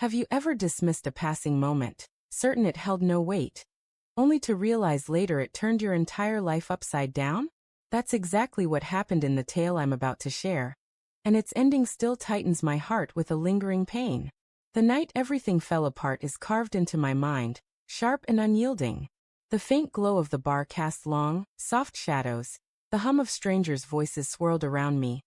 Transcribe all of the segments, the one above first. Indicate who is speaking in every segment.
Speaker 1: Have you ever dismissed a passing moment, certain it held no weight, only to realize later it turned your entire life upside down? That's exactly what happened in the tale I'm about to share. And its ending still tightens my heart with a lingering pain. The night everything fell apart is carved into my mind, sharp and unyielding. The faint glow of the bar cast long, soft shadows, the hum of strangers' voices swirled around me,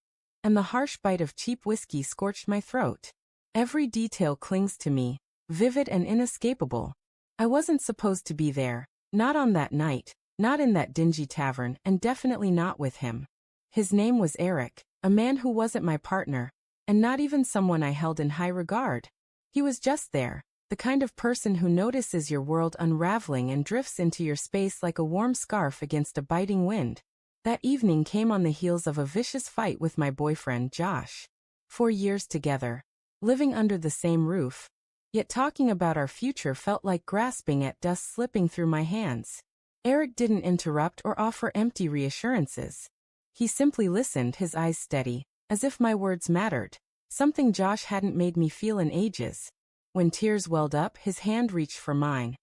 Speaker 1: and the harsh bite of cheap whiskey scorched my throat. Every detail clings to me, vivid and inescapable. I wasn't supposed to be there, not on that night, not in that dingy tavern, and definitely not with him. His name was Eric, a man who wasn't my partner, and not even someone I held in high regard. He was just there, the kind of person who notices your world unraveling and drifts into your space like a warm scarf against a biting wind. That evening came on the heels of a vicious fight with my boyfriend, Josh. 4 years together, living under the same roof, yet talking about our future felt like grasping at dust slipping through my hands. Eric didn't interrupt or offer empty reassurances. He simply listened, his eyes steady, as if my words mattered, something Josh hadn't made me feel in ages. When tears welled up, his hand reached for mine.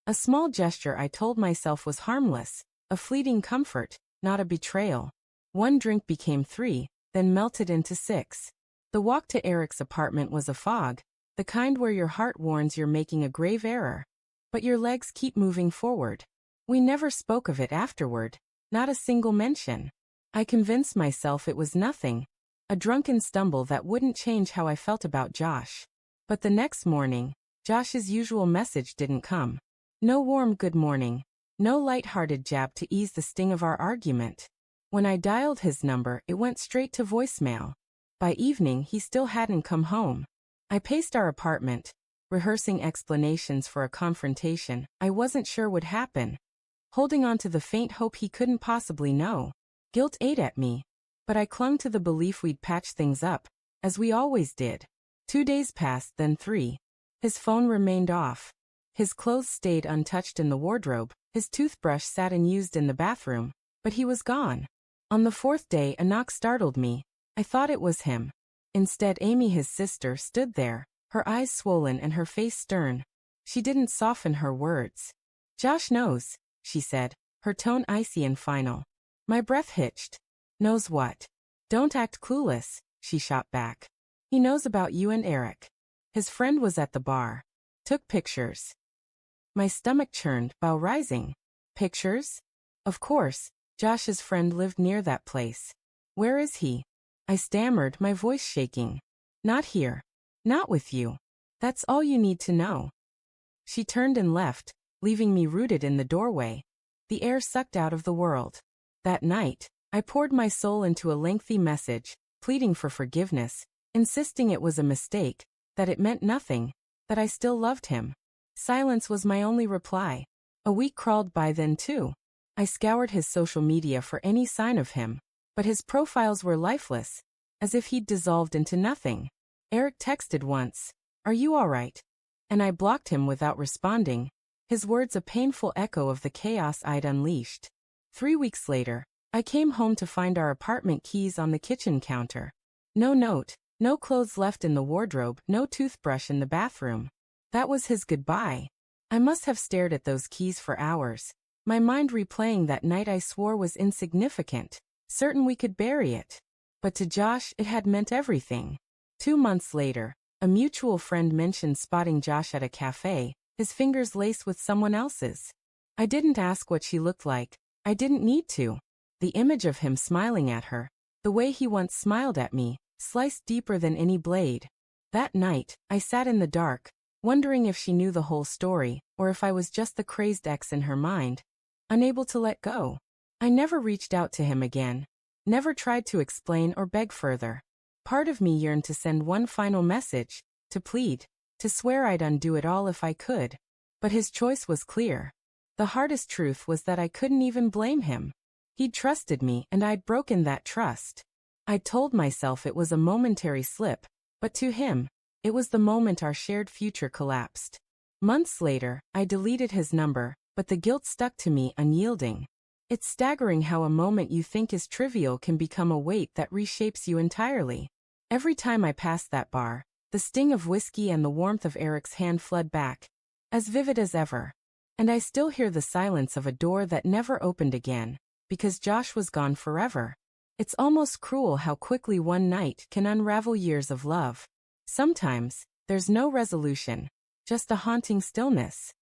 Speaker 1: A small gesture I told myself was harmless, a fleeting comfort, not a betrayal. 1 drink became 3, then melted into 6. The walk to Eric's apartment was a fog, the kind where your heart warns you're making a grave error, but your legs keep moving forward. We never spoke of it afterward, not a single mention. I convinced myself it was nothing, a drunken stumble that wouldn't change how I felt about Josh. But the next morning, Josh's usual message didn't come. No warm good morning, no light-hearted jab to ease the sting of our argument. When I dialed his number, it went straight to voicemail. By evening, he still hadn't come home. I paced our apartment, rehearsing explanations for a confrontation I wasn't sure would happen, holding on to the faint hope he couldn't possibly know. Guilt ate at me, but I clung to the belief we'd patch things up, as we always did. 2 days passed, then 3. His phone remained off. His clothes stayed untouched in the wardrobe, his toothbrush sat unused in the bathroom, but he was gone. On the 4th day, a knock startled me. I thought it was him. Instead, Amy, his sister, stood there, her eyes swollen and her face stern. She didn't soften her words. "Josh knows," she said, her tone icy and final. My breath hitched. "Knows what?" "Don't act clueless," she shot back. "He knows about you and Eric. His friend was at the bar. Took pictures." My stomach churned, bow rising. Pictures? Of course, Josh's friend lived near that place. "Where is he?" I stammered, my voice shaking. "Not here. Not with you. That's all you need to know." She turned and left, leaving me rooted in the doorway, the air sucked out of the world. That night, I poured my soul into a lengthy message, pleading for forgiveness, insisting it was a mistake, that it meant nothing, that I still loved him. Silence was my only reply. A week crawled by then too. I scoured his social media for any sign of him, but his profiles were lifeless, as if he'd dissolved into nothing. Eric texted once, "Are you all right?" And I blocked him without responding, his words a painful echo of the chaos I'd unleashed. 3 weeks later, I came home to find our apartment keys on the kitchen counter. No note, no clothes left in the wardrobe, no toothbrush in the bathroom. That was his goodbye. I must have stared at those keys for hours, my mind replaying that night I swore was insignificant, certain we could bury it. But to Josh, it had meant everything. 2 months later, a mutual friend mentioned spotting Josh at a cafe, his fingers laced with someone else's. I didn't ask what she looked like. I didn't need to. The image of him smiling at her, the way he once smiled at me, sliced deeper than any blade. That night, I sat in the dark, wondering if she knew the whole story, or if I was just the crazed ex in her mind, unable to let go. I never reached out to him again, never tried to explain or beg further. Part of me yearned to send one final message, to plead, to swear I'd undo it all if I could. But his choice was clear. The hardest truth was that I couldn't even blame him. He'd trusted me and I'd broken that trust. I'd told myself it was a momentary slip, but to him, it was the moment our shared future collapsed. Months later, I deleted his number, but the guilt stuck to me unyielding. It's staggering how a moment you think is trivial can become a weight that reshapes you entirely. Every time I passed that bar, The sting of whiskey and the warmth of Eric's hand flood back, as vivid as ever. And I still hear the silence of a door that never opened again, because Josh was gone forever. It's almost cruel how quickly one night can unravel years of love. Sometimes, there's no resolution, just a haunting stillness.